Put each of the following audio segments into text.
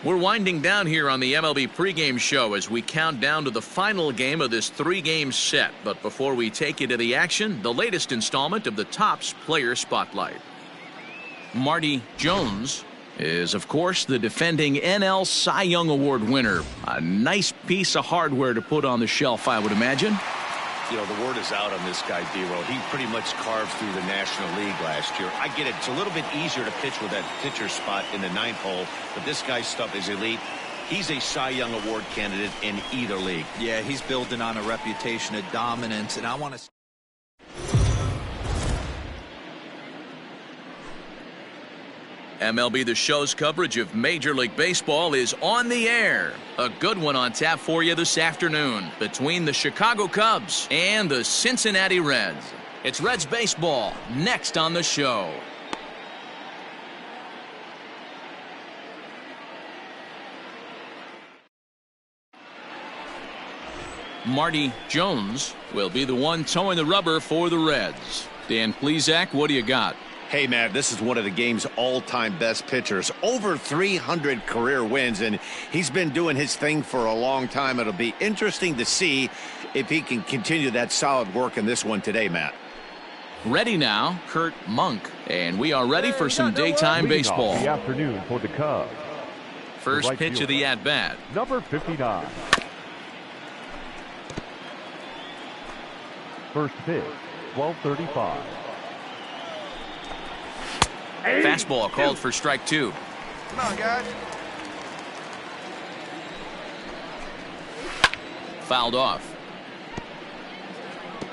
We're winding down here on the MLB pregame show as we count down to the final game of this three-game set. But before we take you to the action, the latest installment of the Topps Player Spotlight. Marty Jones is, of course, the defending NL Cy Young Award winner. A nice piece of hardware to put on the shelf, I would imagine. You know, the word is out on this guy, D-Roll. He pretty much carved through the National League last year. I get it. It's a little bit easier to pitch with that pitcher spot in the ninth hole, but this guy's stuff is elite. He's a Cy Young Award candidate in either league. Yeah, he's building on a reputation of dominance, and I want to... MLB The Show's coverage of Major League Baseball is on the air. A good one on tap for you this afternoon between the Chicago Cubs and the Cincinnati Reds. It's Reds baseball next on the show. Marty Jones will be the one towing the rubber for the Reds. Dan Plesac, what do you got? Hey, Matt, this is one of the game's all-time best pitchers. Over 300 career wins, and he's been doing his thing for a long time. It'll be interesting to see if he can continue that solid work in this one today, Matt. Ready now, Kurt Monk, and we are ready for some daytime baseball. The afternoon for the Cubs. First Right pitch fielder, of the at-bat. Number 59. First pitch, 12:35. Fastball called for strike two. Come on, guys. Fouled off.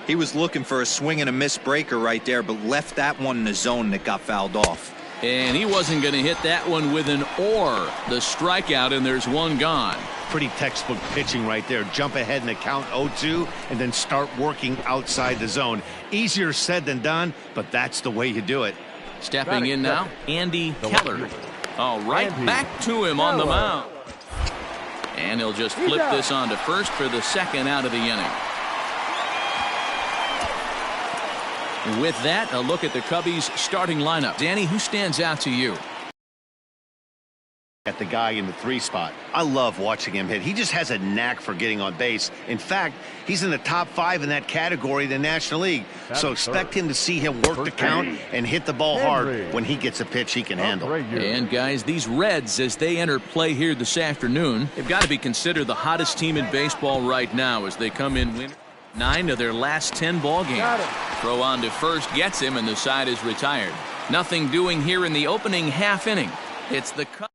He was looking for a swing and a miss breaker right there, but left that one in the zone that got fouled off. And he wasn't going to hit that one with an or. The strikeout, and there's one gone. Pretty textbook pitching right there. Jump ahead in the count 0-2 and then start working outside the zone. Easier said than done, but that's the way you do it. Stepping in now, Andy Keller. All right, back to him on the mound. And he'll just flip this on to first for the second out of the inning. With that, a look at the Cubbies' starting lineup. Danny, who stands out to you? At the guy in the 3 spot. I love watching him hit. He just has a knack for getting on base. In fact, he's in the top 5 in that category in the National League. So expect him to see him work the count and hit the ball hard when he gets a pitch he can handle. And guys, these Reds, as they enter play here this afternoon, they've got to be considered the hottest team in baseball right now as they come in winning 9 of their last 10 ball games. Throw on to first gets him, and the side is retired. Nothing doing here in the opening half inning. It's the Cubs.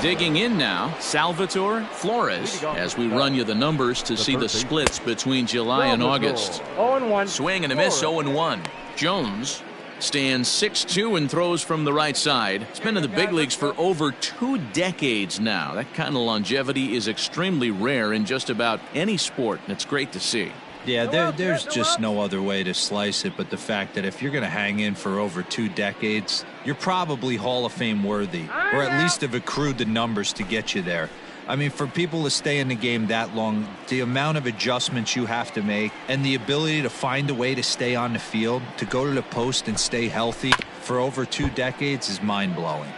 Digging in now, Salvatore Flores, as we run you the numbers to see the splits between July and August. 0-1. Swing and a miss, 0-1. Jones stands 6'2" and throws from the right side. He's been in the big leagues for over 2 decades now. That kind of longevity is extremely rare in just about any sport, and it's great to see. Yeah, there's just no other way to slice it but the fact that if you're going to hang in for over 2 decades, you're probably Hall of Fame worthy, or at least have accrued the numbers to get you there. I mean, for people to stay in the game that long, the amount of adjustments you have to make and the ability to find a way to stay on the field, to go to the post and stay healthy for over 2 decades is mind-blowing.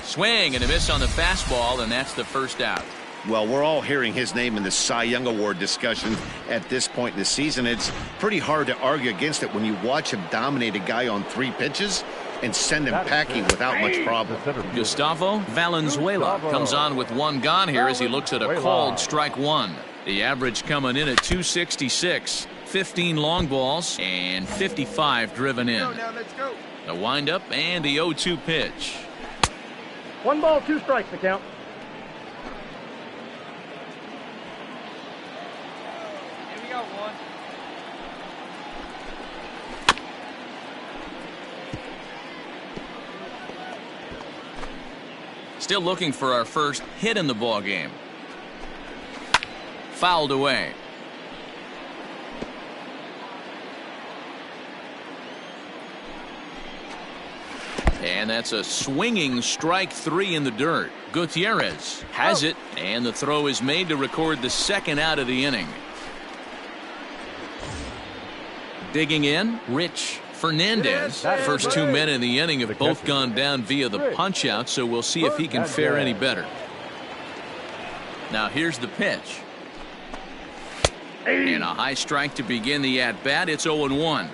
Swing and a miss on the fastball, and that's the first out. Well, we're all hearing his name in the Cy Young Award discussion at this point in the season. It's pretty hard to argue against it when you watch him dominate a guy on 3 pitches and send him packing without much problem. Gustavo Valenzuela comes on with 1 gone here as he looks at a called strike 1. The average coming in at 266, 15 long balls, and 55 driven in. The windup and the 0-2 pitch. 1 ball, 2 strikes to count. Here we go, one. Still looking for our first hit in the ball game. Fouled away. And that's a swinging strike 3 in the dirt. Gutierrez has it, and the throw is made to record the second out of the inning. Digging in, Rich Fernandez. First 2 men in the inning have both gone down via the punch-out, so we'll see if he can fare any better. Now here's the pitch. And a high strike to begin the at-bat. It's 0-1.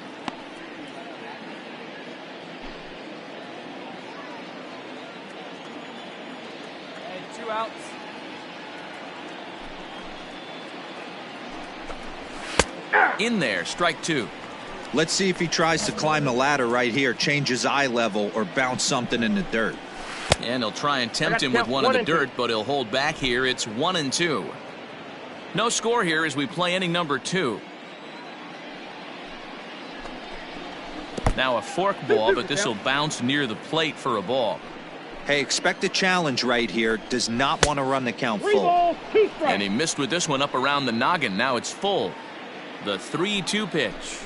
Hey, 2 outs. In there, strike 2. Let's see if he tries to climb the ladder right here, change his eye level, or bounce something in the dirt. And he'll try and tempt him with one in the dirt, but he'll hold back here. It's 1-2. No score here as we play inning number 2. Now a fork ball, but this will bounce near the plate for a ball. Hey, expect a challenge right here. Does not want to run the count 3 full. balls, 2 strikes. And he missed with this one up around the noggin. Now it's full. The 3-2 pitch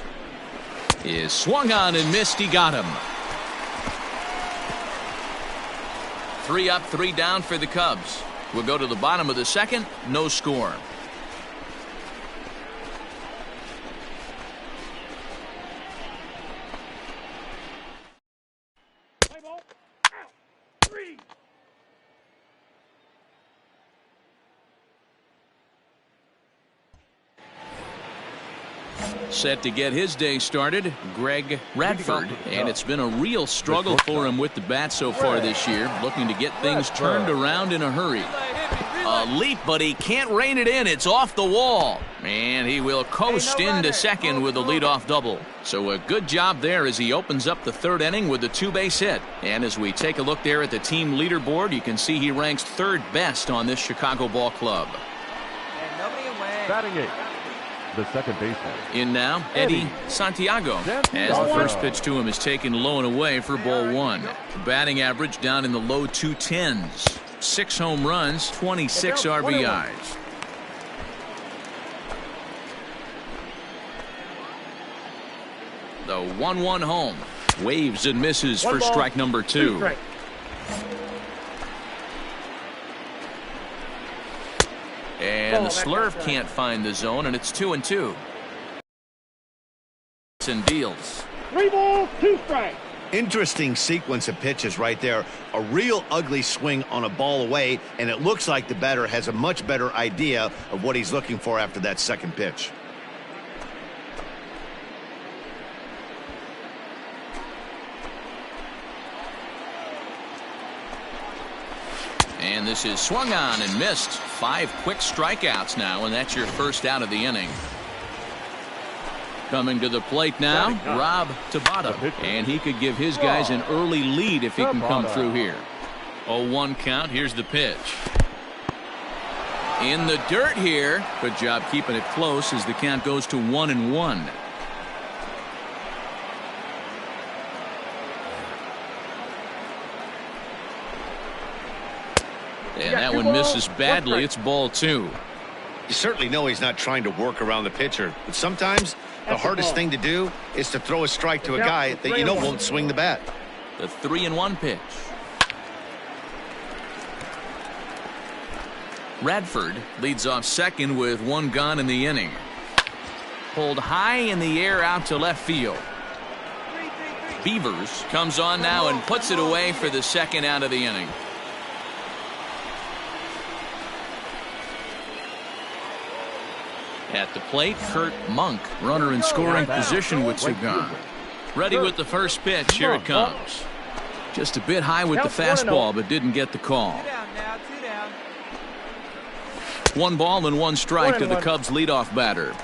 is swung on and missed. He got him. 3 up, 3 down for the Cubs. We'll go to the bottom of the second. No score. Set to get his day started, Greg Radford, and it's been a real struggle for him with the bat so far this year, looking to get things turned around in a hurry. A leap, but he can't rein it in. It's off the wall, and he will coast into second with a leadoff double. So a good job there as he opens up the 3rd inning with a 2-base hit. And as we take a look there at the team leaderboard, you can see he ranks 3rd best on this Chicago ball club. And nobody away. Batting 8, the second baseman. In now, Eddie Santiago, as the first pitch to him is taken low and away for ball 1. Batting average down in the low 210s. 6 home runs, 26 RBIs. The 1-1 home. Waves and misses for strike number 2. And the slurve can't find the zone, and it's 2-2. And deals. 3 balls, 2 strikes. Interesting sequence of pitches right there. A real ugly swing on a ball away, and it looks like the batter has a much better idea of what he's looking for after that second pitch. And this is swung on and missed. 5 quick strikeouts now, and that's your first out of the inning. Coming to the plate now, Rob Tabata, and he could give his guys an early lead if he can come through here. 0-1 count. Here's the pitch. In the dirt here. Good job keeping it close as the count goes to 1-1. And that one misses badly. It's ball 2. You certainly know he's not trying to work around the pitcher, but sometimes the hardest thing to do is to throw a strike to a guy that you know won't swing the bat. The 3-1 pitch. Radford leads off second with 1 gone in the inning. Pulled high in the air out to left field. Beavers comes on now and puts it away for the second out of the inning. At the plate, Kurt Monk, runner in scoring position with 2 gone. Ready with the first pitch. Here it comes. Just a bit high with the fastball, but didn't get the call. 2 down now, 2 down. 1 ball and 1 strike to the Cubs leadoff batter.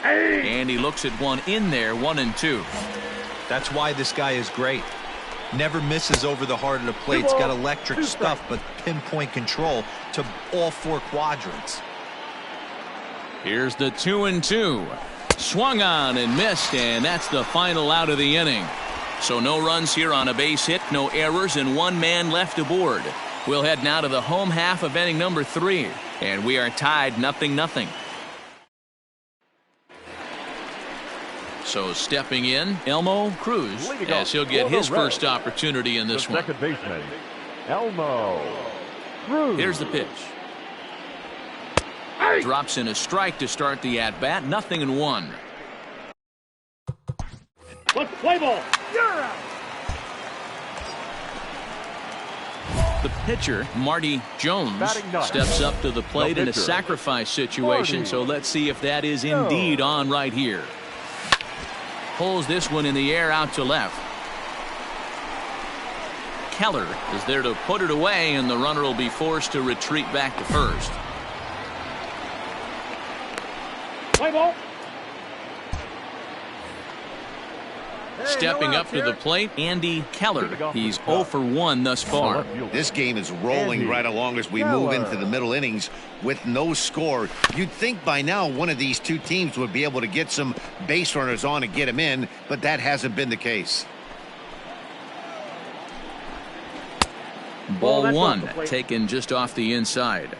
And he looks at one in there, 1-2. That's why this guy is great. Never misses over the heart of the plate. He's got electric stuff, but pinpoint control to all 4 quadrants. Here's the 2-2. Swung on and missed, and that's the final out of the inning. So no runs here on a base hit, no errors, and 1 man left aboard. We'll head now to the home half of inning number 3. And we are tied 0-0. So stepping in, Elmo Cruz, as he'll get his first opportunity in this one. Second baseman, Elmo Cruz. Here's the pitch. Drops in a strike to start the at-bat. 0-1. Let's play ball. You're out. The pitcher, Marty Jones, steps up to the plate in a sacrifice situation, so let's see if that is indeed on right here. Pulls this one in the air out to left. Keller is there to put it away, and the runner will be forced to retreat back to first. Play ball. Stepping up to the plate, Andy Keller. He's 0 for 1 thus far. This game is rolling right along as we move into the middle innings with no score. You'd think by now one of these two teams would be able to get some base runners on and get them in, but that hasn't been the case. Ball one, taken just off the inside.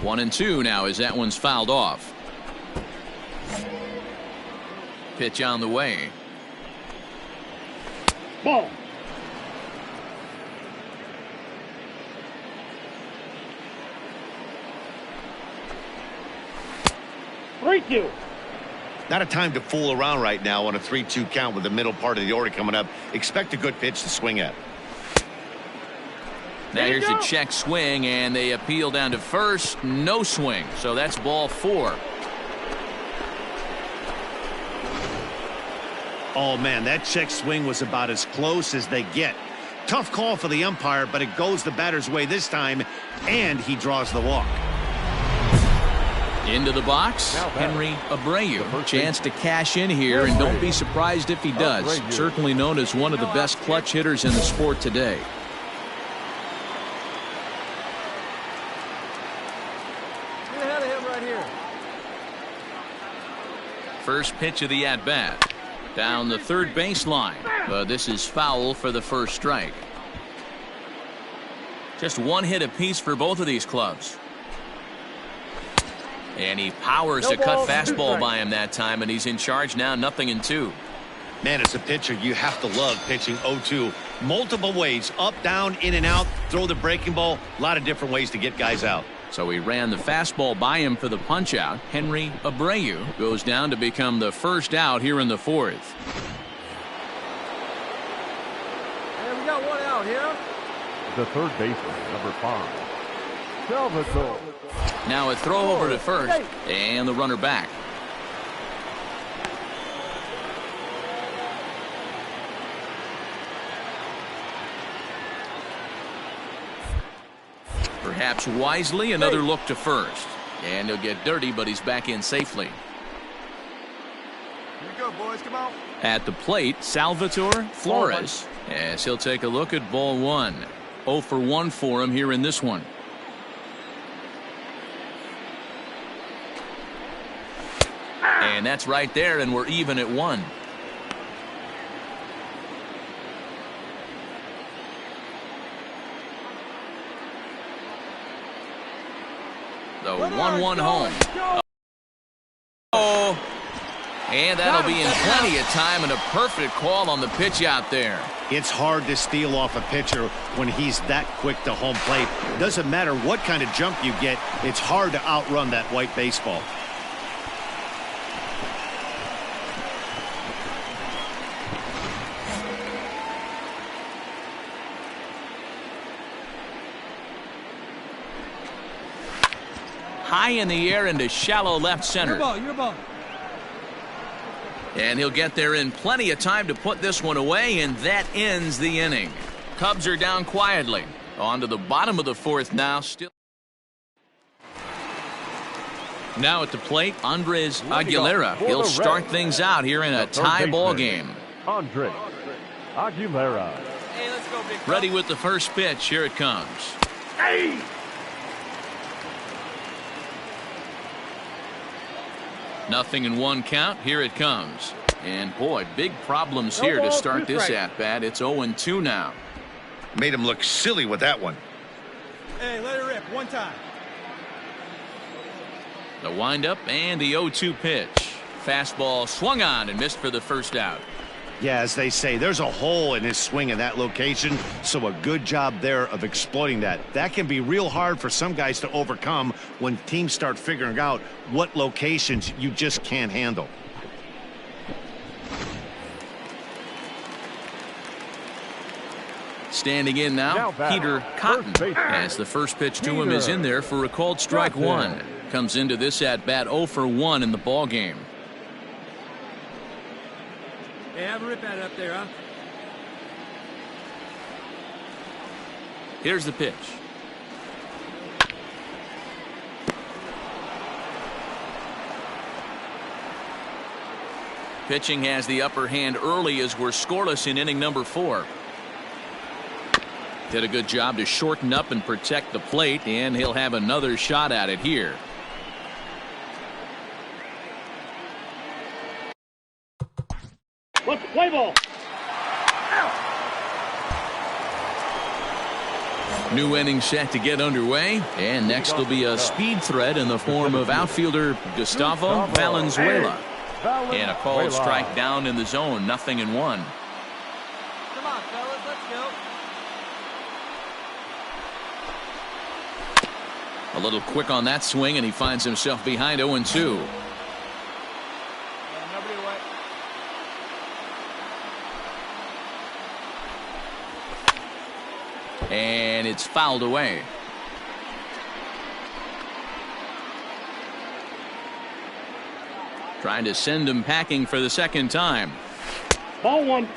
1-2 now as that one's fouled off. Pitch on the way. Ball. Three-two. Not a time to fool around right now on a 3-2 count with the middle part of the order coming up. Expect a good pitch to swing at. Now here's a check swing, and they appeal down to first. No swing, so that's ball 4. Oh, man, that check swing was about as close as they get. Tough call for the umpire, but it goes the batter's way this time, and he draws the walk. Into the box, Henry Abreu. Chance to cash in here, and don't be surprised if he does. Certainly known as one of the best clutch hitters in the sport today. First pitch of the at-bat. Down the third baseline. But this is foul for the first strike. Just one hit apiece for both of these clubs. And he powers a cut fastball by him that time, and he's in charge now, 0-2. Man, as a pitcher, you have to love pitching 0-2. Multiple ways, up, down, in and out, throw the breaking ball. A lot of different ways to get guys out. So he ran the fastball by him for the punch-out. Henry Abreu goes down to become the first out here in the 4th. And we got one out here. The third baseman, number 5, Salvador. Now a throw over to first, and the runner back. Perhaps wisely, another look to first. And he'll get dirty, but he's back in safely. Here we go, boys. Come on. At the plate, Salvatore Flores, as he'll take a look at ball 1. 0 for 1 for him here in this one. And that's right there, and we're even at 1. The 1-1 home. Oh, and that'll be in plenty of time, and a perfect call on the pitch out there. It's hard to steal off a pitcher when he's that quick to home plate. Doesn't matter what kind of jump you get, it's hard to outrun that white baseball. High in the air into shallow left center. Your ball. And he'll get there in plenty of time to put this one away, and that ends the inning. Cubs are down quietly. On to the bottom of the 4th now. Still. Now at the plate, Andres Aguilera. He'll start things out here in a tie ball game. Andres Aguilera. Hey, let's go, big Ready with the first pitch. Here it comes. Hey! 0-1 count. Here it comes. And boy, big problems here to start this at bat. It's 0-2 now. Made him look silly with that one. Hey, let it rip. One time. The windup and the 0-2 pitch. Fastball swung on and missed for the first out. Yeah, as they say, there's a hole in his swing in that location, so a good job there of exploiting that. That can be real hard for some guys to overcome when teams start figuring out what locations you just can't handle. Standing in now Peter Cotton, as the first pitch to him is in there for a called strike one. Comes into this at bat 0 for 1 in the ball game. Hey, have a rip at it up there, huh? Here's the pitch. Pitching has the upper hand early as we're scoreless in inning number 4. Did a good job to shorten up and protect the plate, and he'll have another shot at it here. What's the play ball? New inning set to get underway, and next will be a speed threat in the form of outfielder Gustavo Valenzuela. And a called strike down in the zone, 0-1. Come on, fellas, let's go. A little quick on that swing, and he finds himself behind 0-2. Nobody away. And it's fouled away. Trying to send him packing for the second time. Ball one.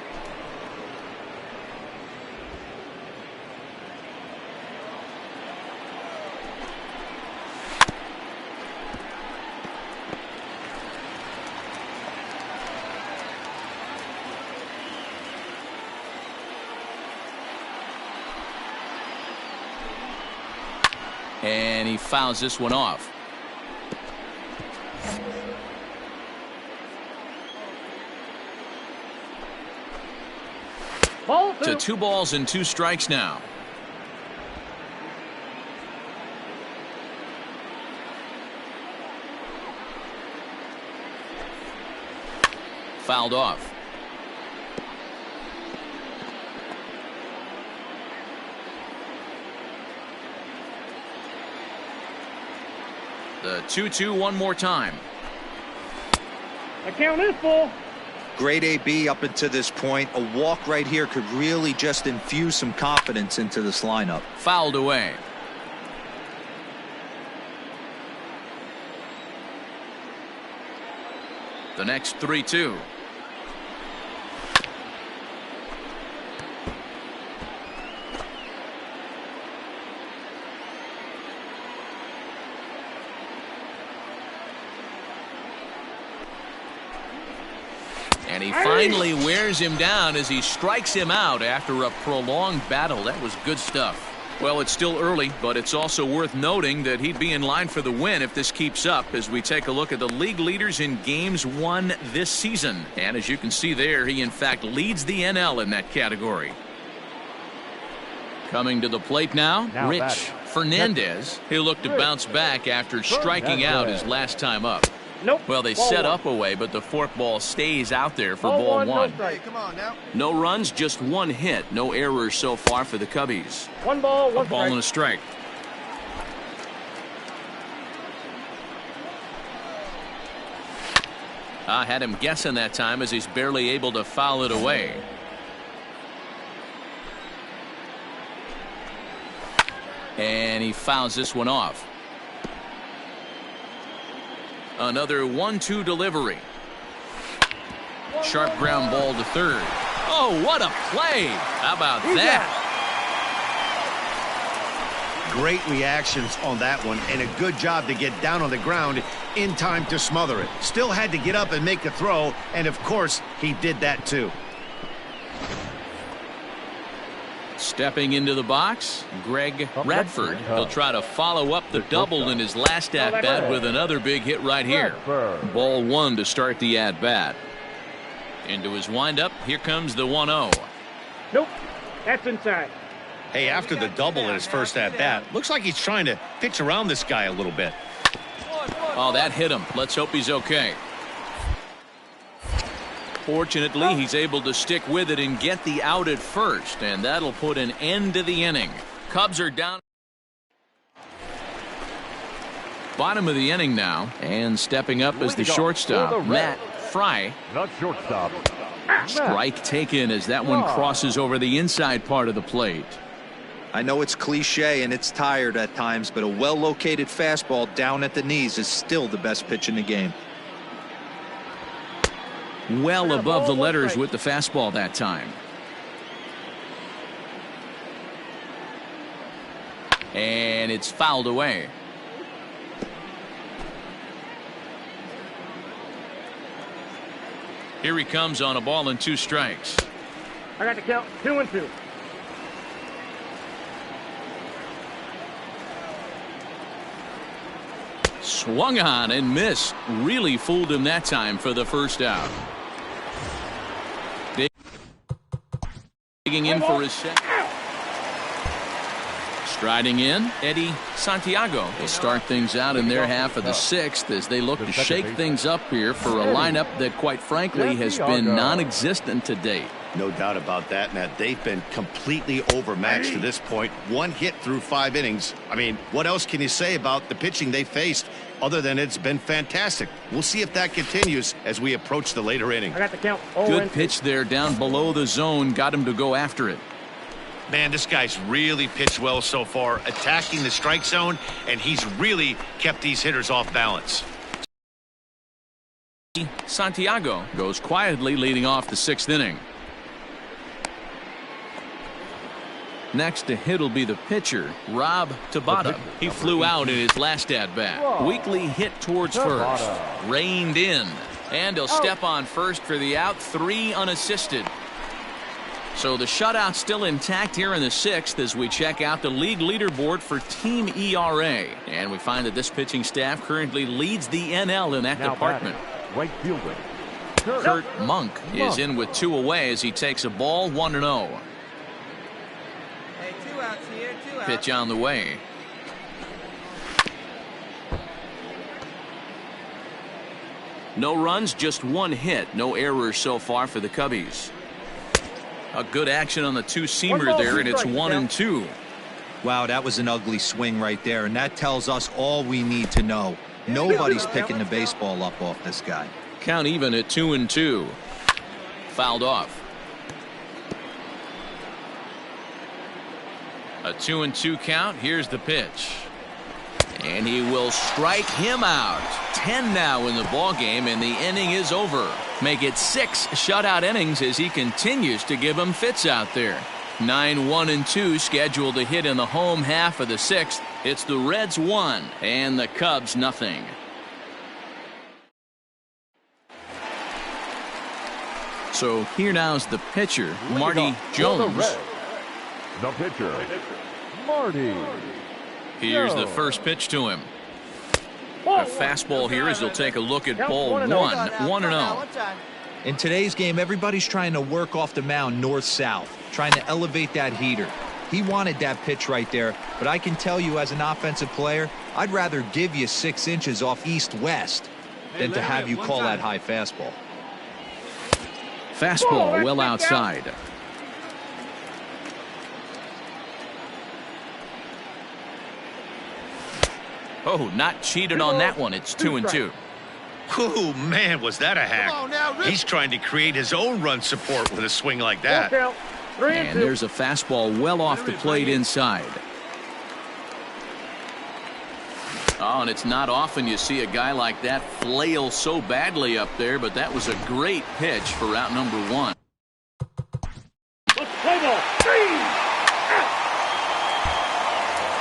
And he fouls this one off. Ball To 2 balls and 2 strikes now. Fouled off. The 2-2 one more time. The count is full. Great AB up until this point. A walk right here could really just infuse some confidence into this lineup. Fouled away. The next 3-2. And he finally wears him down as he strikes him out after a prolonged battle. That was good stuff. Well, it's still early, but it's also worth noting that he'd be in line for the win if this keeps up as we take a look at the league leaders in games won this season. And as you can see there, he in fact leads the NL in that category. Coming to the plate now Rich Fernandez. He'll look to bounce back after striking out his last time up. Nope. Well, they ball set one. up a way, but the fork ball stays out there for Ball ball one, no one. strike. Come on now. No runs, just 1 hit. No errors so far for the Cubbies. 1 ball, 1 A ball strike. and a strike. I had him guessing that time as he's barely able to foul it away. And he fouls this one off. Another 1-2 delivery. Sharp ground ball to third. Oh, what a play. How about that? Great reactions on that one, and a good job to get down on the ground in time to smother it. Still had to get up and make a throw, and of course he did that too. Stepping into the box, Greg Radford. He'll try to follow up the double in his last at-bat with another big hit right here. Ball 1 to start the at-bat. Into his windup, here comes the 1-0. Nope. That's inside. Hey, after the double in his first at-bat, looks like he's trying to pitch around this guy a little bit. Oh, that hit him. Let's hope he's okay. Fortunately, he's able to stick with it and get the out at first, and that'll put an end to the inning. Cubs are down. Bottom of the inning now, and stepping up as the shortstop, Matt Fry. The shortstop. Strike taken as that one crosses over the inside part of the plate. I know it's cliche and it's tired at times, but a well-located fastball down at the knees is still the best pitch in the game. Well above the letters with the fastball that time. And it's fouled away. Here he comes on a ball and 2 strikes. I got the count. 2-2. Swung on and missed. Really fooled him that time for the first out. Digging in for his second. Striding in, Eddie Santiago will start things out in their half of the 6th as they look to shake things up here for a lineup that, quite frankly, has been non-existent to date. No doubt about that, Matt. They've been completely overmatched to this point. 1 hit through 5 innings. I mean, what else can you say about the pitching they faced other than it's been fantastic? We'll see if that continues as we approach the later inning. I got the count. Good pitch there down below the zone. Got him to go after it. Man, this guy's really pitched well so far, attacking the strike zone, and he's really kept these hitters off balance. Santiago goes quietly leading off the 6th inning. Next to hit will be the pitcher, Rob Tabata. He flew out in his last at-bat. Weakly hit towards first. Reined in. And he'll step on first for the out. 3 unassisted. So the shutout still intact here in the 6th as we check out the league leaderboard for team ERA. And we find that this pitching staff currently leads the NL in that department. Right fielder. Kurt Monk is in with 2 away as he takes a ball 1-0. Hey, 2 outs here, 2 outs. Pitch on the way. No runs, just 1 hit. No errors so far for the Cubbies. A good action on the 2-seamer there, and it's 1-2. Wow, that was an ugly swing right there, and that tells us all we need to know. Nobody's picking the baseball up off this guy. Count even at 2-2. Fouled off. A 2-2 count. Here's the pitch. And he will strike him out. 10 now in the ball game, and the inning is over. Make it 6 shutout innings as he continues to give them fits out there. 9-1-2 scheduled to hit in the home half of the 6th. It's the Reds 1 and the Cubs nothing. So here now's the pitcher, Marty Jones. The pitcher, Marty. Here's the first pitch to him. A fastball here as he'll take a look at ball 1. 1-0. In today's game, everybody's trying to work off the mound north-south, trying to elevate that heater. He wanted that pitch right there, but I can tell you as an offensive player, I'd rather give you 6 inches off east-west than to have you call that high fastball. Fastball well outside. Oh, not cheated on that one. It's 2-2. Oh, man, was that a hack. He's trying to create his own run support with a swing like that. And there's a fastball well off the plate inside. Oh, and it's not often you see a guy like that flail so badly up there, but that was a great pitch for out number 1. Let's play ball.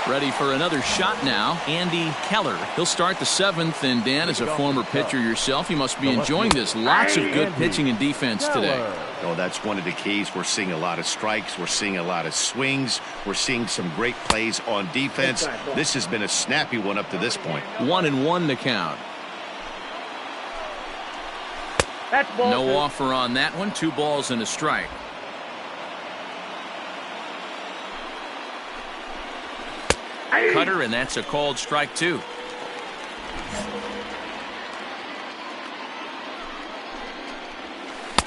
Ready for another shot now, Andy Keller. He'll start the 7th, and Dan, as a former pitcher yourself, you must be enjoying this. Lots of good pitching and defense today. Oh, that's one of the keys. We're seeing a lot of strikes. We're seeing a lot of swings. We're seeing some great plays on defense. This has been a snappy one up to this point. 1-1 the count. No offer on that one. 2 balls and a strike. Cutter, and that's a called strike 2.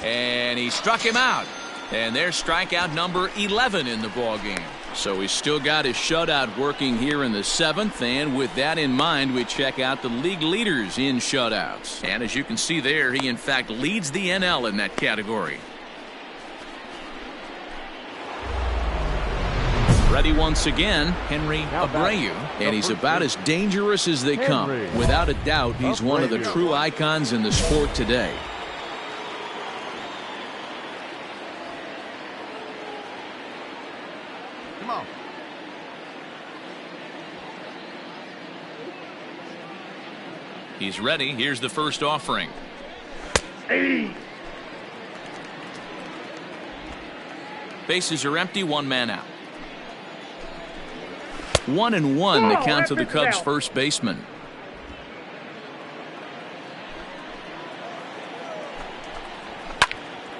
And he struck him out. And there's strikeout number 11 in the ballgame. So he's still got his shutout working here in the 7th. And with that in mind, we check out the league leaders in shutouts. And as you can see there, he in fact leads the NL in that category. Ready once again, Henry Abreu, and he's about as dangerous as they come. Without a doubt, he's one of the true icons in the sport today. Come on. He's ready. Here's the first offering. Bases are empty, one man out. 1-1 the count to the Cubs first baseman.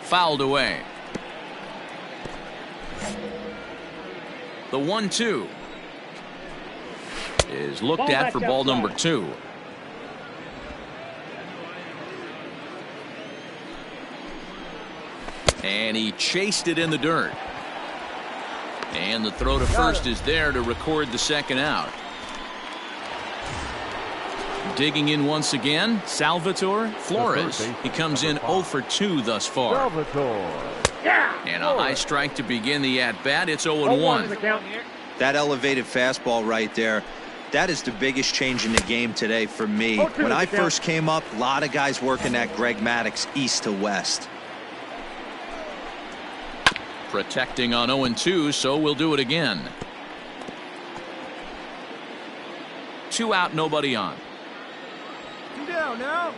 Fouled away. The 1-2 is looked at for ball number 2. And he chased it in the dirt. And the throw to first is there to record the second out. Digging in once again, Salvatore Flores. He comes in 0 for 2 thus far. Salvatore. And a high strike to begin the at-bat. It's 0-1. That elevated fastball right there, that is the biggest change in the game today for me. When I first came up, a lot of guys working that Greg Maddux east to west. Protecting on 0-2, so we'll do it again. 2 out, nobody on. 2 down now.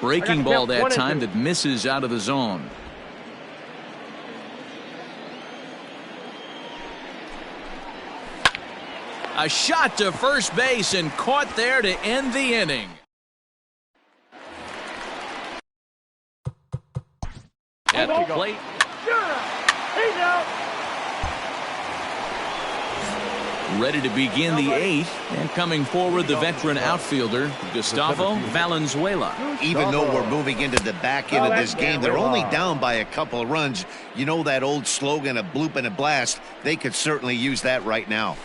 Breaking ball that time that misses out of the zone. A shot to first base and caught there to end the inning. At the plate. He's out. Ready to begin the 8th, and coming forward the veteran outfielder Gustavo Valenzuela. Even though we're moving into the back end of this game, they're only down by a couple of runs. You know that old slogan, a bloop and a blast. They could certainly use that right now.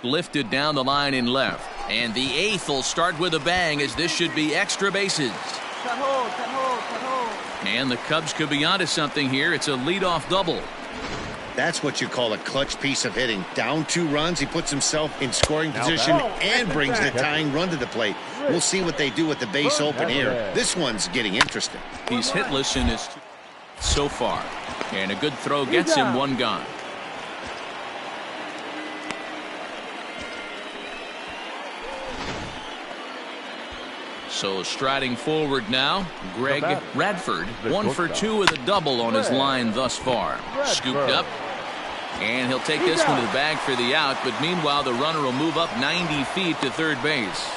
Lifted down the line in left, and the 8th will start with a bang, as this should be extra bases. Cut hold, cut hold, cut hold. And the Cubs could be onto something here. It's a leadoff double. That's what you call a clutch piece of hitting. Down 2 runs, he puts himself in scoring position and brings the tying run to the plate. We'll see what they do with the base open here. This one's getting interesting. He's hitless in his so far, and a good throw gets him 1 gone. So striding forward now, Greg Radford, 1 for 2 with a double on his line thus far. Scooped up, and he'll take this one to the bag for the out, but meanwhile the runner will move up 90 feet to third base.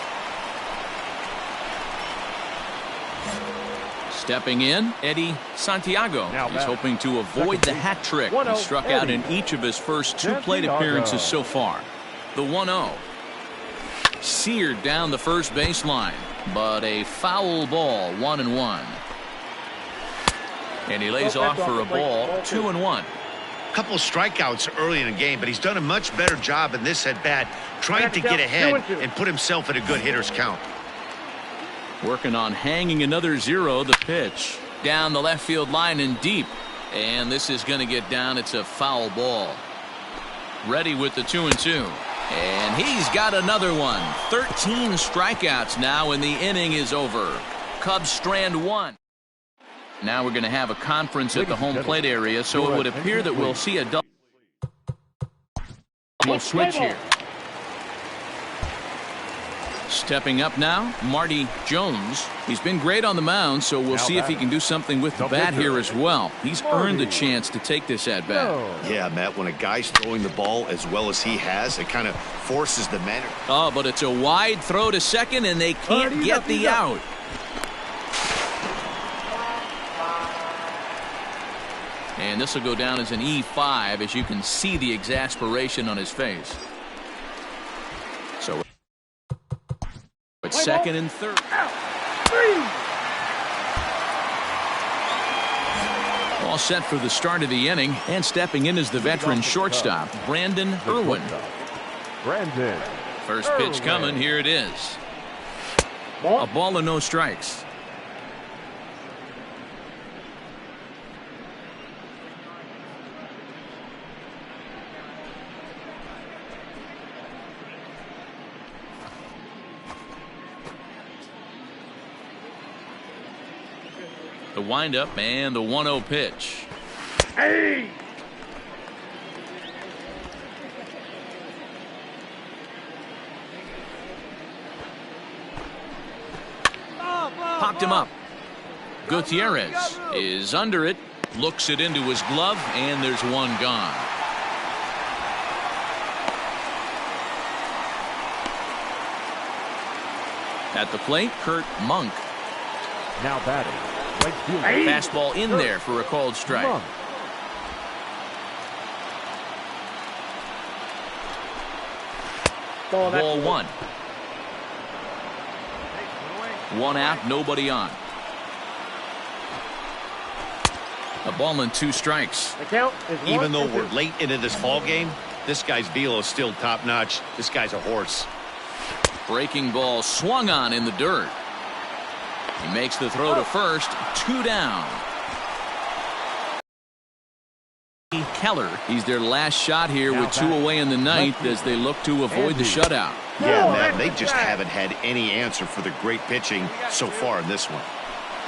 Stepping in, Eddie Santiago. He's hoping to avoid the hat trick. He struck out in each of his first 2 plate appearances so far. The 1-0. Seared down the first baseline, but a foul ball, 1-1. And he lays off for a ball, 2-1. Couple strikeouts early in the game, but he's done a much better job in this at bat, trying to get ahead and put himself at a good hitter's count. Working on hanging another 0. The pitch down the left field line and deep, and this is going to get down. It's a foul ball. Ready with the 2-2. And he's got another one. 13 strikeouts now, and the inning is over. Cubs strand 1. Now we're going to have a conference at the home plate area, so it would appear that we'll see a double switch here. Stepping up now, Marty Jones. He's been great on the mound, so we'll see if he can do something with the bat here as well. He's earned the chance to take this at bat. Yeah, Matt, when a guy's throwing the ball as well as he has, it kind of forces the man. Oh, but it's a wide throw to second, and they can't get the out. And this will go down as an E5, as you can see the exasperation on his face. So it's second and third. All set for the start of the inning, and stepping in is the veteran shortstop, Brandon Irwin. Brandon. First pitch coming. Here it is. A ball and no strikes. The windup and the 1-0 pitch. Hey! Popped him up. Gutierrez is under it, looks it into his glove, and there's one gone. At the plate, Kurt Monk. Now batting. Right field. Fastball in there for a called strike. Monk. Ball one. One out, nobody on. A ball and 2 strikes. The count is Even though 1-2. we're late into this ball game, this guy's velo is still top notch. This guy's a horse. Breaking ball swung on in the dirt. He makes the throw to first. 2 down. Keller, he's their last shot here with 2 away in the ninth as they look to avoid the shutout. Yeah, man, they just haven't had any answer for the great pitching so far in this one.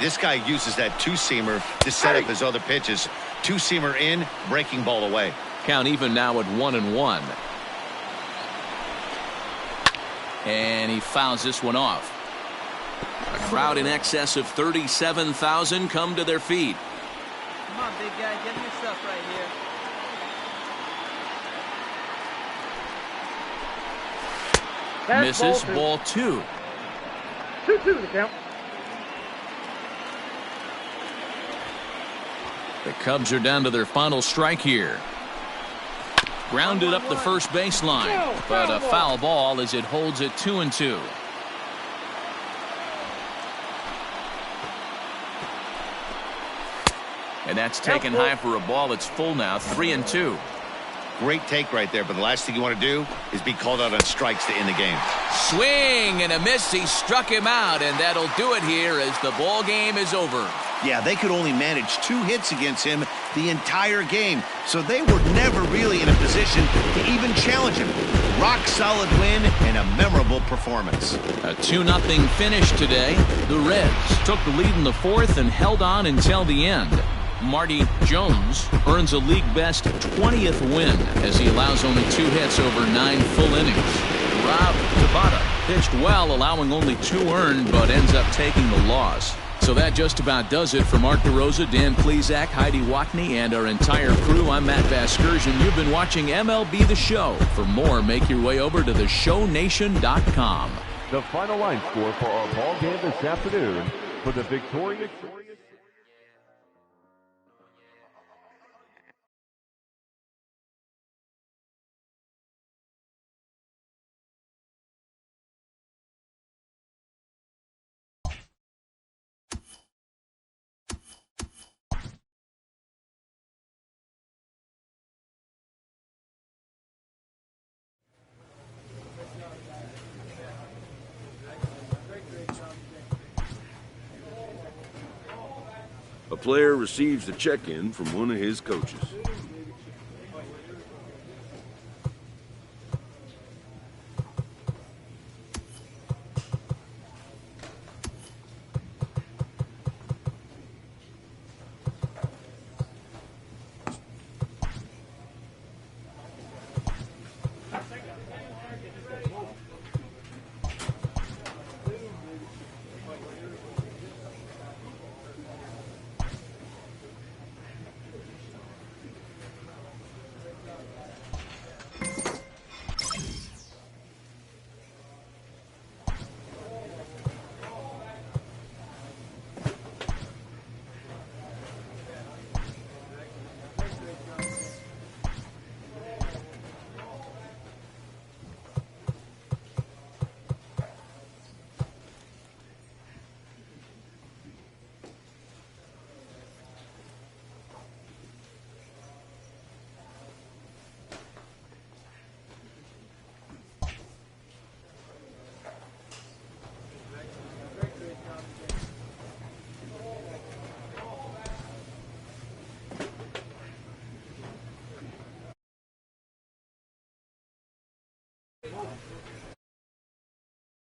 This guy uses that 2-seamer to set up his other pitches. 2-seamer in, breaking ball away. Count even now at 1-1. And he fouls this one off. A crowd in excess of 37,000 come to their feet. Come on, big guy. Get your stuff right here. Misses, ball 2. 2-2 the count. The Cubs are down to their final strike here. Grounded up the first baseline, but a foul ball as it holds it 2-2. And that's taken high for a ball. It's full now, 3-2. Great take right there, but the last thing you want to do is be called out on strikes to end the game. Swing and a miss. He struck him out, and that'll do it here as the ball game is over. Yeah, they could only manage 2 hits against him the entire game, so they were never really in a position to even challenge him. Rock solid win and a memorable performance. A 2-0 finish today. The Reds took the lead in the 4th and held on until the end. Marty Jones earns a league-best 20th win as he allows only 2 hits over 9 full innings. Rob Tabata pitched well, allowing only 2 earned, but ends up taking the loss. So that just about does it for Mark DeRosa, Dan Plesac, Heidi Watney, and our entire crew. I'm Matt Vasgersian. You've been watching MLB The Show. For more, make your way over to theshownation.com. The final line score for our ball game this afternoon for the victorious. A player receives a check-in from one of his coaches.